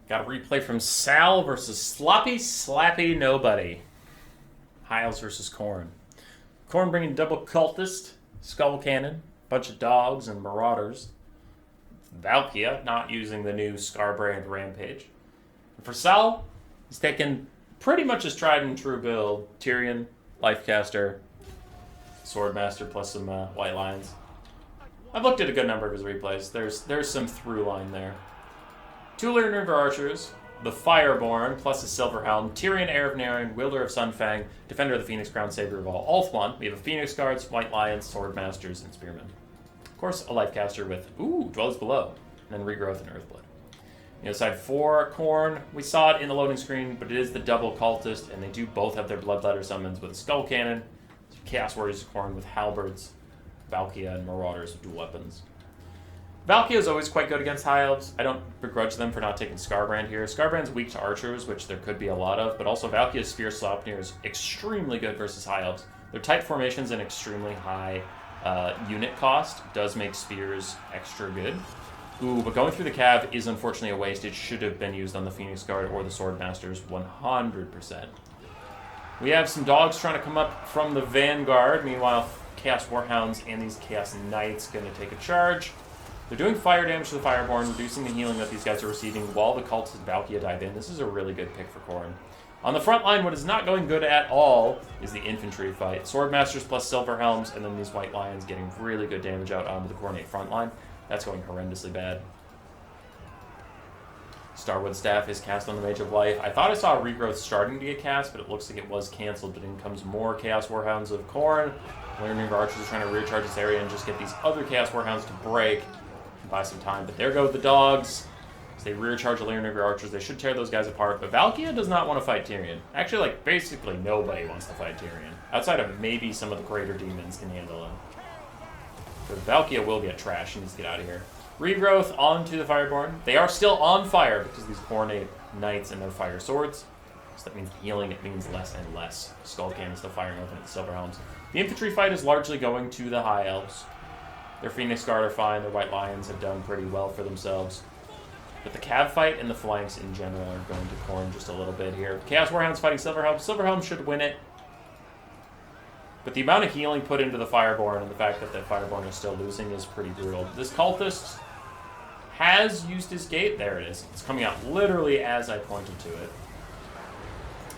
Got a replay from Sal versus Sloppy Slappy Nobody. Hiles versus Khorne. Khorne bringing double cultist, skull cannon, bunch of dogs, and marauders. Valkia not using the new Scarbrand Rampage. And for Sal, he's taken pretty much his tried and true build. Tyrion, Lifecaster, Swordmaster plus some White Lions. I've looked at a good number of his replays. There's some through line there. Two Lyran River Archers, the Fireborn plus a Silver Helm, Tyrion, Heir of Naren, Wielder of Sunfang, Defender of the Phoenix Crown, Saber of All. Ulthuan, we have a Phoenix Guards, White Lions, Swordmasters, and Spearmen. Of course, a Lifecaster with, Dwellers Below, and then Regrowth and Earthblood. Side 4, Khorne, we saw it in the loading screen, but it is the double cultist, and they do both have their Bloodletter summons with a Skull Cannon, Chaos Warriors Khorne with Halberds, Valkia, and Marauders with dual weapons. Valkia is always quite good against High Elves. I don't begrudge them for not taking Scarbrand here. Scarbrand's weak to Archers, which there could be a lot of, but also Valkia's Spear Slopnir is extremely good versus High Elves. Their tight formations and extremely high unit cost does make Spears extra good. But going through the Cav is unfortunately a waste. It should have been used on the Phoenix Guard or the Swordmasters 100%. We have some dogs trying to come up from the Vanguard. Meanwhile, Chaos Warhounds and these Chaos Knights going to take a charge. They're doing fire damage to the Fireborn, reducing the healing that these guys are receiving while the Cultist Valkia dive in. This is a really good pick for Khorne. On the front line, what is not going good at all is the infantry fight. Swordmasters plus Silver Helms, and then these White Lions getting really good damage out onto the Khorne front line. That's going horrendously bad. Starwood Staff is cast on the Mage of Life. I thought I saw Regrowth starting to get cast, but it looks like it was canceled. But in comes more Chaos Warhounds of Khorne. Lyran River Archers are trying to recharge this area and just get these other Chaos Warhounds to break. Buy some time, but there go the dogs. As they rear charge the Lyran River Archers, they should tear those guys apart. But Valkia does not want to fight Tyrion. Actually, basically nobody wants to fight Tyrion. Outside of maybe some of the greater demons can handle him. But Valkia will get trashed. She needs to get out of here. Regrowth onto the Fireborn. They are still on fire because these Khorne Knights and their fire swords. So that means healing, it means less and less. Skull Cannon is still firing open at the Silver Helms. The infantry fight is largely going to the High Elves. Their Phoenix Guard are fine. Their White Lions have done pretty well for themselves. But the Cav fight and the flanks in general are going to Khorne just a little bit here. Chaos Warhounds fighting Silver Helm. Silver Helm should win it. But the amount of healing put into the Fireborn and the fact that the Fireborn is still losing is pretty brutal. This Cultist has used his gate. There it is. It's coming out literally as I pointed to it.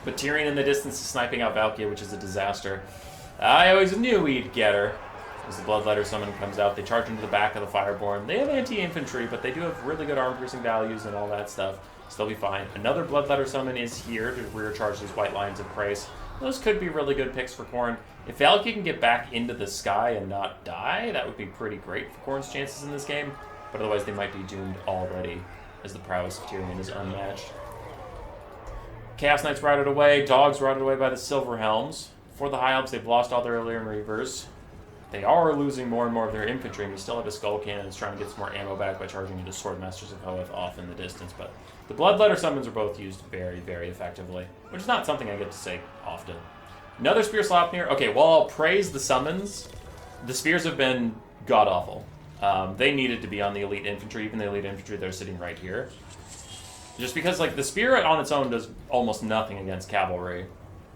But Tyrion in the distance is sniping out Valkia, which is a disaster. I always knew we'd get her. As the Bloodletter summon comes out, they charge into the back of the Fireborn. They have anti-infantry, but they do have really good arm-piercing values and all that stuff. Still be fine. Another Bloodletter summon is here to rear charge these White Lions of Praise. Those could be really good picks for Khorne. If Valkia can get back into the sky and not die, that would be pretty great for Khorne's chances in this game. But otherwise, they might be doomed already, as the prowess of Tyrion is unmatched. Chaos Knights routed away. Dogs routed away by the Silver Helms. For the High Elves, they've lost all their Lyran Reavers. They are losing more and more of their infantry, and we still have a Skull Cannon that's trying to get some more ammo back by charging into Swordmasters of Hoeth off in the distance. But the Bloodletter summons are both used very, very effectively, which is not something I get to say often. Another Spear Slopnir. Okay, well, I'll praise the summons. The Spears have been god-awful. They needed to be on the Elite Infantry. Even the Elite Infantry, they're sitting right here. Just because, the Spear on its own does almost nothing against Cavalry.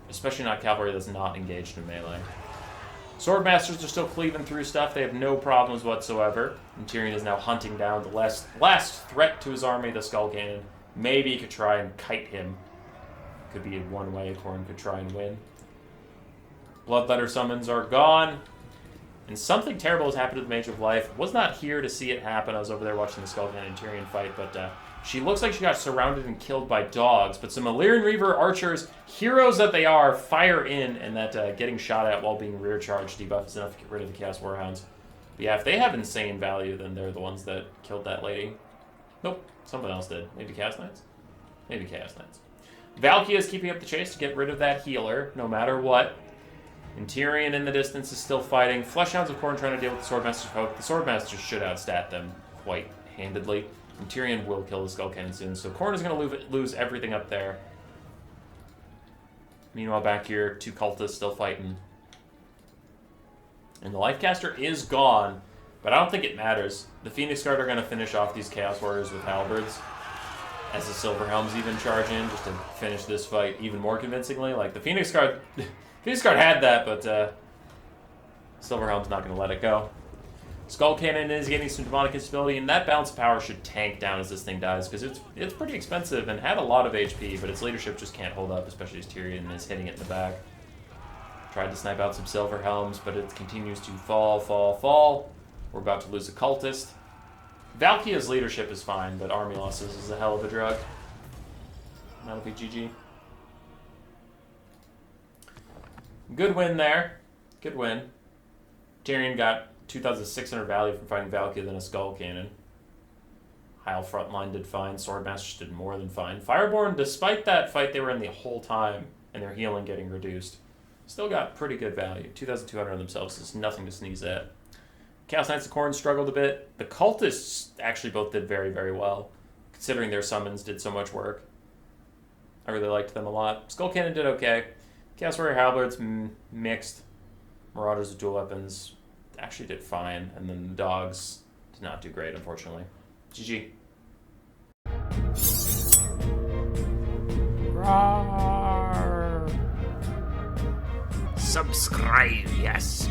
Especially not Cavalry that's not engaged in melee. Swordmasters are still cleaving through stuff. They have no problems whatsoever. And Tyrion is now hunting down the last threat to his army, the Skull Cannon. Maybe he could try and kite him. Could be one way Khorne could try and win. Bloodletter summons are gone. And something terrible has happened to the Mage of Life. Was not here to see it happen. I was over there watching the Skull Cannon and Tyrion fight, but she looks like she got surrounded and killed by dogs. But some Lyran Reaver Archers, heroes that they are, fire in, and that getting shot at while being rear charged debuff enough to get rid of the Chaos Warhounds. But yeah, if they have insane value, then they're the ones that killed that lady. Nope, someone else did. Maybe Chaos Knights? Maybe Chaos Knights. Valkia is keeping up the chase to get rid of that healer, no matter what. And Tyrion in the distance is still fighting. Fleshhounds of Khorne trying to deal with the Swordmasters of Hope. The Swordmasters should outstat them quite handedly. And Tyrion will kill the Skull Cannon soon. So Khorne is going to lose everything up there. Meanwhile, back here, two cultists still fighting. And the Lifecaster is gone. But I don't think it matters. The Phoenix Guard are going to finish off these Chaos Warriors with halberds. as the Silver Helms even charge in just to finish this fight even more convincingly. Like, the Phoenix Guard... Phoenix Guard had that, but Silver Helm's not going to let it go. Skull Cannon is getting some demonic instability, and that balance of power should tank down as this thing dies, because it's pretty expensive and had a lot of HP, but its leadership just can't hold up, especially as Tyrion is hitting it in the back. Tried to snipe out some Silver Helms, but it continues to fall. We're about to lose a Cultist. Valkia's leadership is fine, but army losses is a hell of a drug. That'll be GG. Good win there. Good win. Tyrion got 2,600 value from fighting Valkia than a Skull Cannon. Heil Frontline did fine. Swordmasters did more than fine. Fireborn, despite that fight they were in the whole time and their healing getting reduced, still got pretty good value. 2,200 on themselves is nothing to sneeze at. Chaos Knights of Khorne struggled a bit. The Cultists actually both did very, very well, considering their summons did so much work. I really liked them a lot. Skull Cannon did okay. Chaos Warrior Halberds, mixed. Marauders with dual weapons actually did fine. And then the dogs did not do great, unfortunately. GG. Roar. Subscribe, yes.